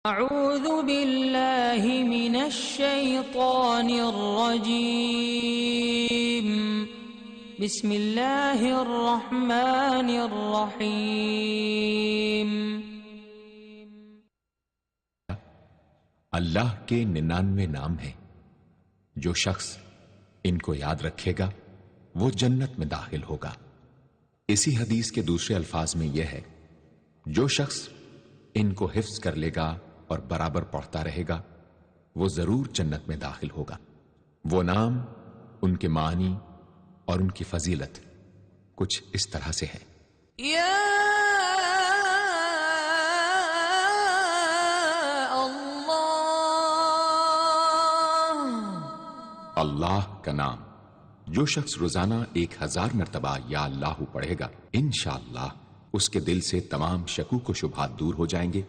اعوذ باللہ من الشیطان الرجیم بسم اللہ الرحمن الرحیم۔ اللہ کے 99 نام ہیں، جو شخص ان کو یاد رکھے گا وہ جنت میں داخل ہوگا۔ اسی حدیث کے دوسرے الفاظ میں یہ ہے، جو شخص ان کو حفظ کر لے گا اور برابر پڑھتا رہے گا وہ ضرور جنت میں داخل ہوگا۔ وہ نام، ان کے معنی اور ان کی فضیلت کچھ اس طرح سے ہے۔ یا اللہ کا نام جو شخص روزانہ 1000 مرتبہ یا اللہ پڑھے گا، انشاءاللہ اس کے دل سے تمام شکوک و شبہات دور ہو جائیں گے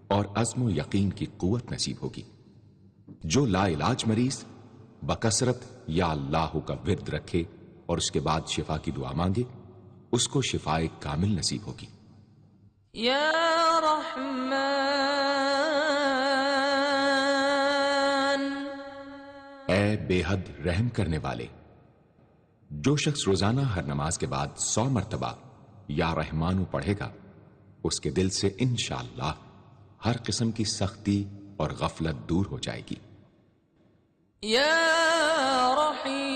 اور عزم و یقین کی قوت نصیب ہوگی۔ جو لا علاج مریض بکثرت یا اللہ کا ورد رکھے اور اس کے بعد شفا کی دعا مانگے، اس کو شفائے کامل نصیب ہوگی۔ یا رحمان، اے بے حد رحم کرنے والے، جو شخص روزانہ ہر نماز کے بعد 100 مرتبہ یا رحمانو پڑھے گا، اس کے دل سے انشاءاللہ ہر قسم کی سختی اور غفلت دور ہو جائے گی۔ یا رحیم،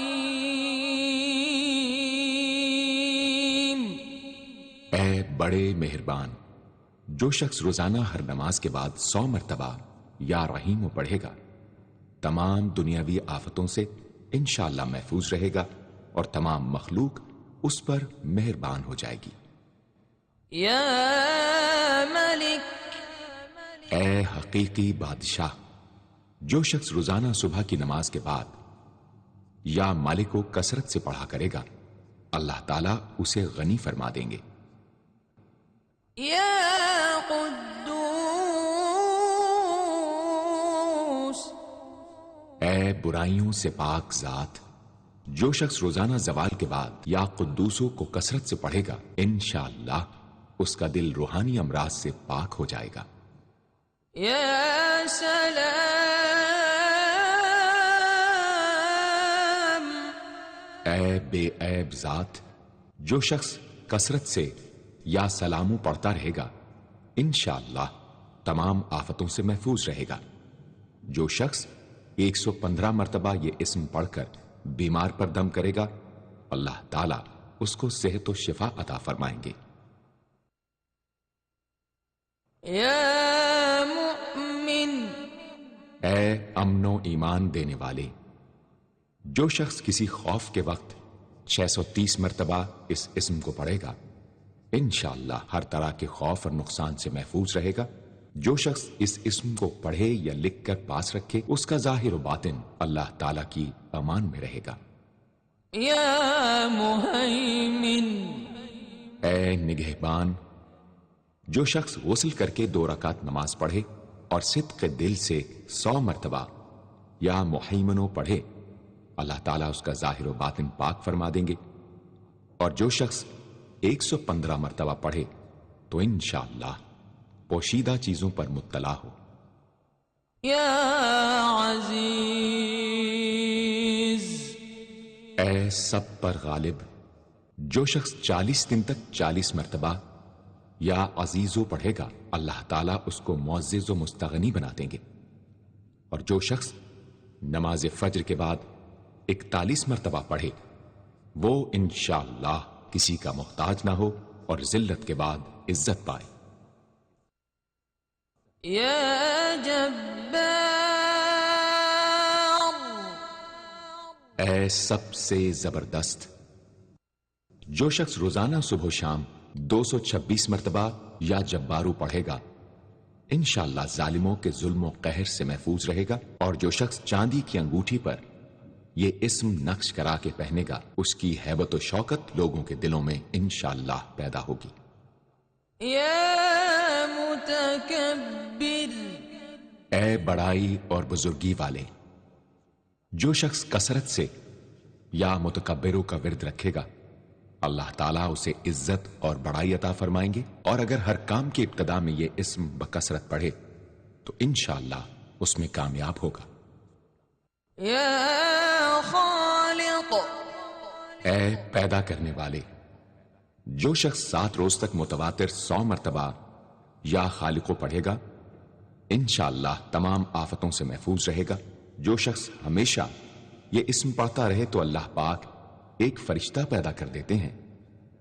اے بڑے مہربان، جو شخص روزانہ ہر نماز کے بعد 100 مرتبہ یا رحیم پڑھے گا، تمام دنیاوی آفتوں سے انشاءاللہ محفوظ رہے گا اور تمام مخلوق اس پر مہربان ہو جائے گی۔ یا ملک، اے حقیقی بادشاہ، جو شخص روزانہ صبح کی نماز کے بعد یا مالک کو کثرت سے پڑھا کرے گا، اللہ تعالیٰ اسے غنی فرما دیں گے۔ یا قدوس، اے برائیوں سے پاک ذات، جو شخص روزانہ زوال کے بعد یا قدوسوں کو کثرت سے پڑھے گا، انشاءاللہ اس کا دل روحانی امراض سے پاک ہو جائے گا۔ یا سلام، اے بے عیب ذات، جو شخص کثرت سے یا سلامو پڑھتا رہے گا، انشاءاللہ تمام آفتوں سے محفوظ رہے گا۔ جو شخص 115 مرتبہ یہ اسم پڑھ کر بیمار پر دم کرے گا، اللہ تعالیٰ اس کو صحت و شفا عطا فرمائیں گے۔ یا مؤمن، اے امن و ایمان دینے والے، جو شخص کسی خوف کے وقت 630 مرتبہ اس اسم کو پڑھے گا، انشاءاللہ ہر طرح کے خوف اور نقصان سے محفوظ رہے گا۔ جو شخص اس اسم کو پڑھے یا لکھ کر پاس رکھے، اس کا ظاہر و باطن اللہ تعالیٰ کی امان میں رہے گا۔ یا مہیمن، اے نگہبان، جو شخص غسل کر کے 2 رکعت نماز پڑھے اور صدق دل سے 100 مرتبہ یا محیمنو پڑھے، اللہ تعالیٰ اس کا ظاہر و باطن پاک فرما دیں گے۔ اور جو شخص 115 مرتبہ پڑھے تو انشاءاللہ پوشیدہ چیزوں پر مطلع ہو۔ یا عزیز، اے سب پر غالب، جو شخص 40 دن تک 40 مرتبہ یا عزیزو پڑھے گا، اللہ تعالیٰ اس کو معزز و مستغنی بنا دیں گے۔ اور جو شخص نماز فجر کے بعد 41 مرتبہ پڑھے، وہ انشاءاللہ کسی کا محتاج نہ ہو اور ذلت کے بعد عزت پائے۔ یا جبار، اے سب سے زبردست، جو شخص روزانہ صبح و شام 226 مرتبہ یا جبارو پڑھے گا، انشاءاللہ ظالموں کے ظلم و قہر سے محفوظ رہے گا۔ اور جو شخص چاندی کی انگوٹھی پر یہ اسم نقش کرا کے پہنے گا، اس کی ہیبت و شوکت لوگوں کے دلوں میں انشاءاللہ پیدا ہوگی۔ یا متکبر، اے بڑائی اور بزرگی والے، جو شخص کثرت سے یا متکبروں کا ورد رکھے گا، اللہ تعالیٰ اسے عزت اور بڑائی عطا فرمائیں گے۔ اور اگر ہر کام کی ابتدا میں یہ اسم بکثرت پڑھے تو انشاءاللہ اس میں کامیاب ہوگا۔ يا خالق اے پیدا کرنے والے، جو شخص 7 روز تک متواتر 100 مرتبہ یا خالقو پڑھے گا انشاءاللہ تمام آفتوں سے محفوظ رہے گا۔ جو شخص ہمیشہ یہ اسم پڑھتا رہے تو اللہ پاک ایک فرشتہ پیدا کر دیتے ہیں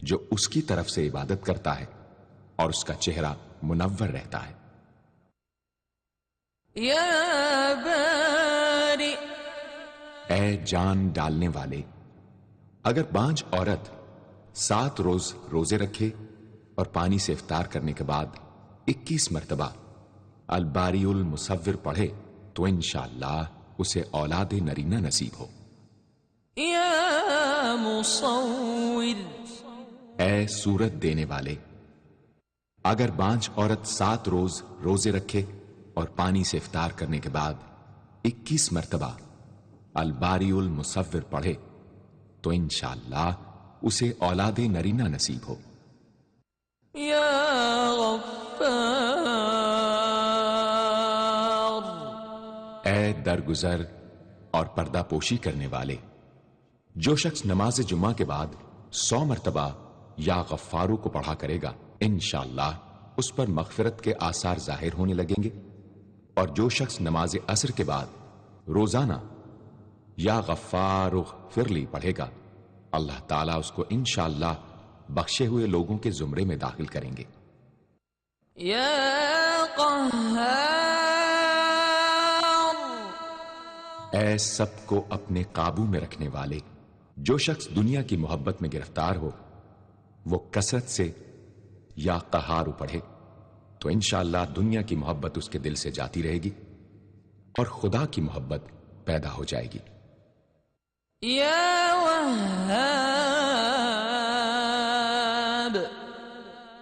جو اس کی طرف سے عبادت کرتا ہے اور اس کا چہرہ منور رہتا ہے۔ يا بارئ اے جان ڈالنے والے، اگر بانجھ عورت 7 روز روزے رکھے اور پانی سے افطار کرنے کے بعد 21 مرتبہ الباری المصور پڑھے تو انشاءاللہ اسے اولاد نرینہ نصیب ہو۔ يا مصور اے صورت دینے والے، اگر بانجھ عورت 7 روز روزے رکھے اور پانی سے افطار کرنے کے بعد 21 مرتبہ الباری المصور پڑھے تو انشاءاللہ اسے اولاد نرینہ نصیب ہو۔ يا غفار اے درگزر اور پردہ پوشی کرنے والے، جو شخص نماز جمعہ کے بعد 100 مرتبہ یا غفارو کو پڑھا کرے گا انشاءاللہ اس پر مغفرت کے آثار ظاہر ہونے لگیں گے، اور جو شخص نماز عصر کے بعد روزانہ یا غفار اغفر لی پڑھے گا اللہ تعالیٰ اس کو انشاءاللہ بخشے ہوئے لوگوں کے زمرے میں داخل کریں گے۔ يا قهار اے سب کو اپنے قابو میں رکھنے والے، جو شخص دنیا کی محبت میں گرفتار ہو وہ کثرت سے یا قہار پڑھے تو انشاءاللہ دنیا کی محبت اس کے دل سے جاتی رہے گی اور خدا کی محبت پیدا ہو جائے گی۔ يا وهاب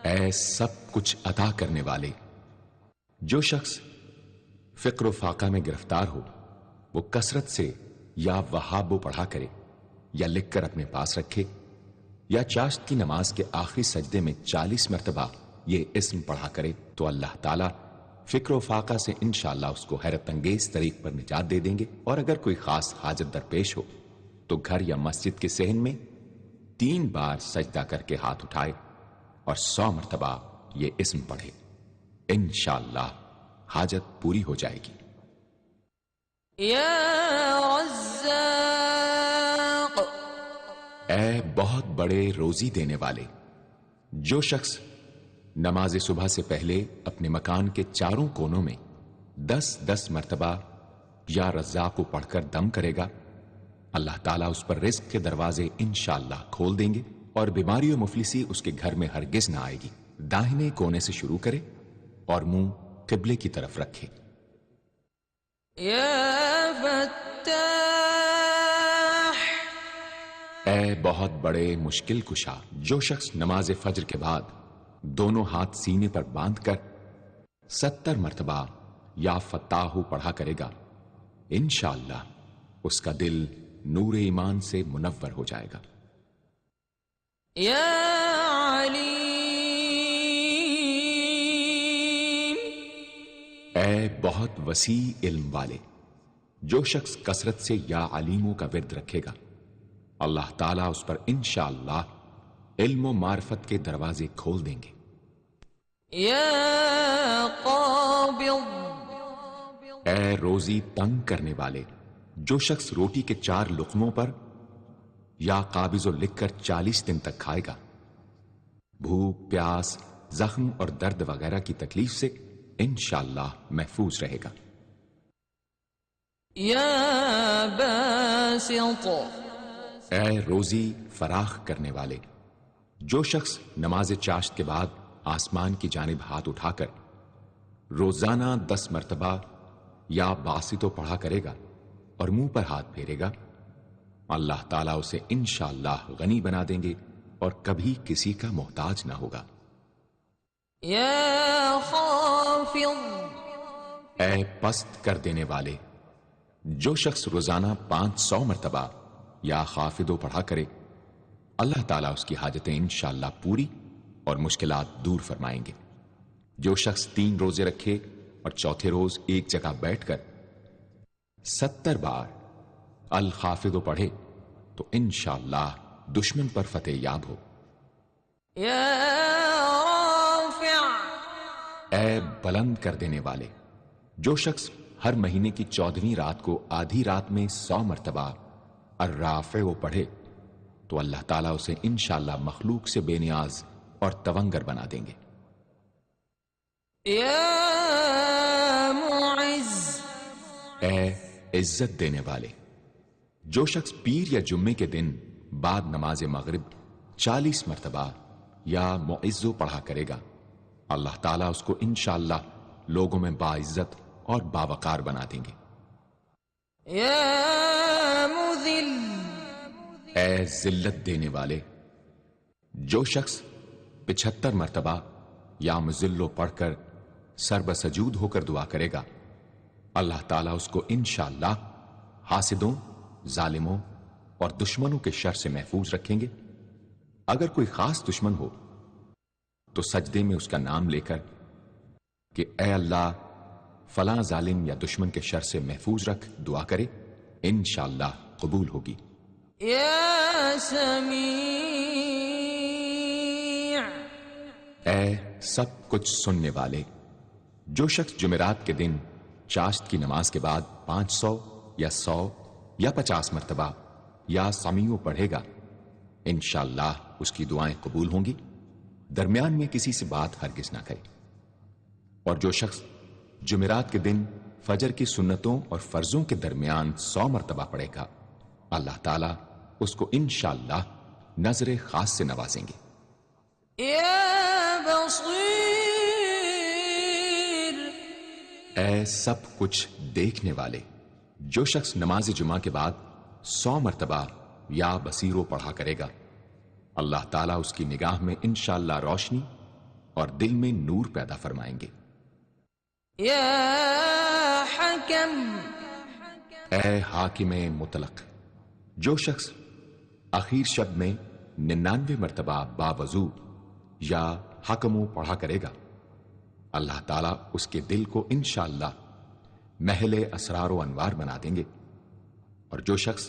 اے سب کچھ عطا کرنے والے، جو شخص فقر و فاقہ میں گرفتار ہو وہ کثرت سے یا وہابو پڑھا کرے یا لکھ کر اپنے پاس رکھے یا چاشت کی نماز کے آخری سجدے میں 40 مرتبہ یہ اسم پڑھا کرے تو اللہ تعالیٰ فکر و فاقہ سے انشاءاللہ اس کو حیرت انگیز طریق پر نجات دے دیں گے۔ اور اگر کوئی خاص حاجت درپیش ہو تو گھر یا مسجد کے صحن میں 3 بار سجدہ کر کے ہاتھ اٹھائے اور 100 مرتبہ یہ اسم پڑھے، انشاءاللہ حاجت پوری ہو جائے گی۔ يا رزاق اے بہت بڑے روزی دینے والے، جو شخص نماز صبح سے پہلے اپنے مکان کے چاروں کونوں میں 10 مرتبہ یا رزاق کو پڑھ کر دم کرے گا اللہ تعالیٰ اس پر رزق کے دروازے انشاءاللہ کھول دیں گے اور بیماری و مفلسی اس کے گھر میں ہرگز نہ آئے گی۔ داہنے کونے سے شروع کرے اور منہ قبلے کی طرف رکھے۔ يا فتاح اے بہت بڑے مشکل کشا، جو شخص نماز فجر کے بعد دونوں ہاتھ سینے پر باندھ کر 70 مرتبہ یا فتاحو پڑھا کرے گا انشاءاللہ اس کا دل نور ایمان سے منور ہو جائے گا۔ يا عليم اے بہت وسیع علم والے، جو شخص کثرت سے یا علیموں کا ورد رکھے گا اللہ تعالیٰ اس پر انشاءاللہ علم و معرفت کے دروازے کھول دیں گے۔ يا قابض اے روزی تنگ کرنے والے، جو شخص روٹی کے 4 لقموں پر یا قابض و لکھ کر 40 دن تک کھائے گا بھوک، پیاس، زخم اور درد وغیرہ کی تکلیف سے انشاءاللہ محفوظ رہے گا۔ يا باسط اے روزی فراخ کرنے والے، جو شخص نماز چاشت کے بعد آسمان کی جانب ہاتھ اٹھا کر روزانہ 10 مرتبہ یا باسطو پڑھا کرے گا اور منہ پر ہاتھ پھیرے گا اللہ تعالیٰ اسے انشاءاللہ غنی بنا دیں گے اور کبھی کسی کا محتاج نہ ہوگا۔ يا خافض اے پست کر دینے والے، جو شخص روزانہ 500 مرتبہ یا خافضو پڑھا کرے اللہ تعالیٰ اس کی حاجتیں انشاءاللہ پوری اور مشکلات دور فرمائیں گے۔ جو شخص 3 روزے رکھے اور چوتھے روز ایک جگہ بیٹھ کر 70 بار الخافض پڑھے تو انشاءاللہ دشمن پر فتح یاب ہو۔ يا رافع اے بلند کر دینے والے، جو شخص ہر مہینے کی 14ویں رات کو آدھی رات میں 100 مرتبہ الرافع پڑھے تو اللہ تعالیٰ اسے انشاءاللہ مخلوق سے بے نیاز اور تونگر بنا دیں گے۔ يا معز اے عزت دینے والے، جو شخص پیر یا جمعے کے دن بعد نماز مغرب 40 مرتبہ یا معزو پڑھا کرے گا، اللہ تعالیٰ اس کو انشاءاللہ لوگوں میں باعزت اور باوقار بنا دیں گے۔ يا مذل اے ذلت دینے والے، جو شخص 75 مرتبہ یا مذلو پڑھ کر سر بسجود ہو کر دعا کرے گا، اللہ تعالیٰ اس کو انشاءاللہ حاسدوں، ظالموں اور دشمنوں کے شر سے محفوظ رکھیں گے۔ اگر کوئی خاص دشمن ہو تو سجدے میں اس کا نام لے کر کہ اے اللہ فلاں ظالم یا دشمن کے شر سے محفوظ رکھ دعا کرے، انشاءاللہ قبول ہوگی۔ يا سميع اے سب کچھ سننے والے، جو شخص جمعرات کے دن چاشت کی نماز کے بعد 500 یا 100 یا 50 مرتبہ یا سمیع پڑھے گا، انشاءاللہ اس کی دعائیں قبول ہوں گی، درمیان میں کسی سے بات ہرگز نہ کرے۔ اور جو شخص جمعرات کے دن فجر کی سنتوں اور فرضوں کے درمیان 100 مرتبہ پڑھے گا، اللہ تعالیٰ اس کو انشاءاللہ نظر خاص سے نوازیں گے۔ يا بصير اے سب کچھ دیکھنے والے، جو شخص نماز جمعہ کے بعد 100 مرتبہ یا بصیرو پڑھا کرے گا، اللہ تعالیٰ اس کی نگاہ میں انشاءاللہ روشنی اور دل میں نور پیدا فرمائیں گے۔ يا حكم اے حاکم مطلق، جو شخص آخر شب میں 99 مرتبہ باوضو یا حکمو پڑھا کرے گا، اللہ تعالیٰ اس کے دل کو انشاءاللہ محل اسرار و انوار بنا دیں گے۔ اور جو شخص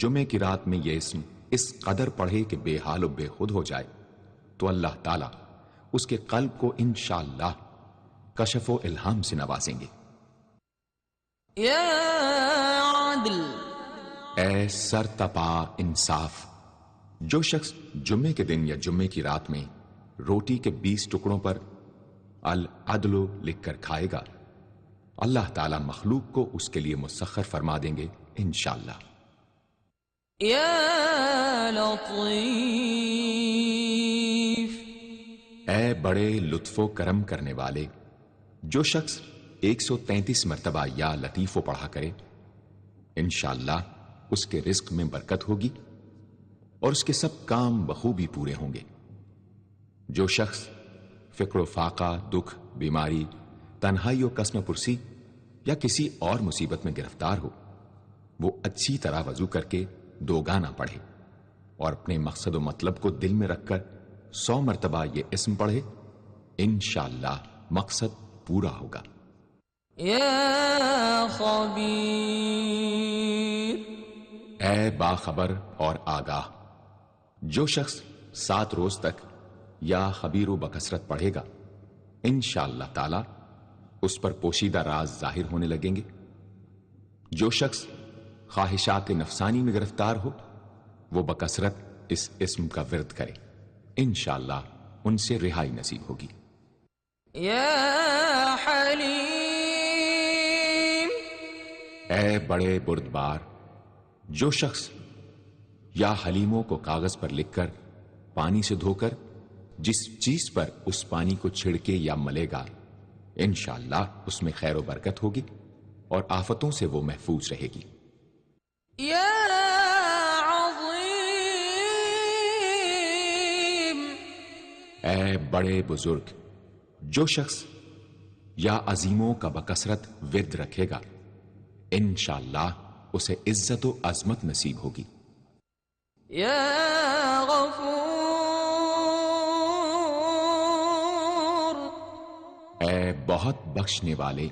جمعے کی رات میں یہ اسم اس قدر پڑھے کہ بے حال و بے خود ہو جائے تو اللہ تعالیٰ اس کے قلب کو انشاءاللہ کشف و الہام سے نوازیں گے۔ يا عدل اے سر تپا انصاف، جو شخص جمعے کے دن یا جمعے کی رات میں روٹی کے 20 ٹکڑوں پر العدل لکھ کر کھائے گا، اللہ تعالیٰ مخلوق کو اس کے لیے مسخر فرما دیں گے انشاءاللہ۔ يا لطيف اے بڑے لطف و کرم کرنے والے، جو شخص 133 مرتبہ یا لطیفو پڑھا کرے، انشاءاللہ اس کے رزق میں برکت ہوگی اور اس کے سب کام بخوبی پورے ہوں گے۔ جو شخص فقر و فاقہ، دکھ، بیماری، تنہائی و قسم پرسی یا کسی اور مصیبت میں گرفتار ہو، وہ اچھی طرح وضو کر کے 2 گانا پڑھے اور اپنے مقصد و مطلب کو دل میں رکھ کر 100 مرتبہ یہ اسم پڑھے، انشاءاللہ مقصد پورا ہوگا۔ يا خبير اے باخبر اور آگاہ، جو شخص 7 روز تک یا خبیر و بکثرت پڑھے گا، انشاءاللہ تعالی اس پر پوشیدہ راز ظاہر ہونے لگیں گے۔ جو شخص خواہشات نفسانی میں گرفتار ہو، وہ بکثرت اس اسم کا ورد کرے، انشاءاللہ ان سے رہائی نصیب ہوگی۔ يا حليم اے بڑے بردبار، جو شخص یا حلیموں کو کاغذ پر لکھ کر پانی سے دھو کر جس چیز پر اس پانی کو چھڑکے یا ملے گا، انشاءاللہ اس میں خیر و برکت ہوگی اور آفتوں سے وہ محفوظ رہے گی۔ يا عظيم اے بڑے بزرگ، جو شخص یا عظیموں کا بکثرت ورد رکھے گا، انشاءاللہ اسے عزت و عظمت نصیب ہوگی۔ يا غفور اے بہت بخشنے والے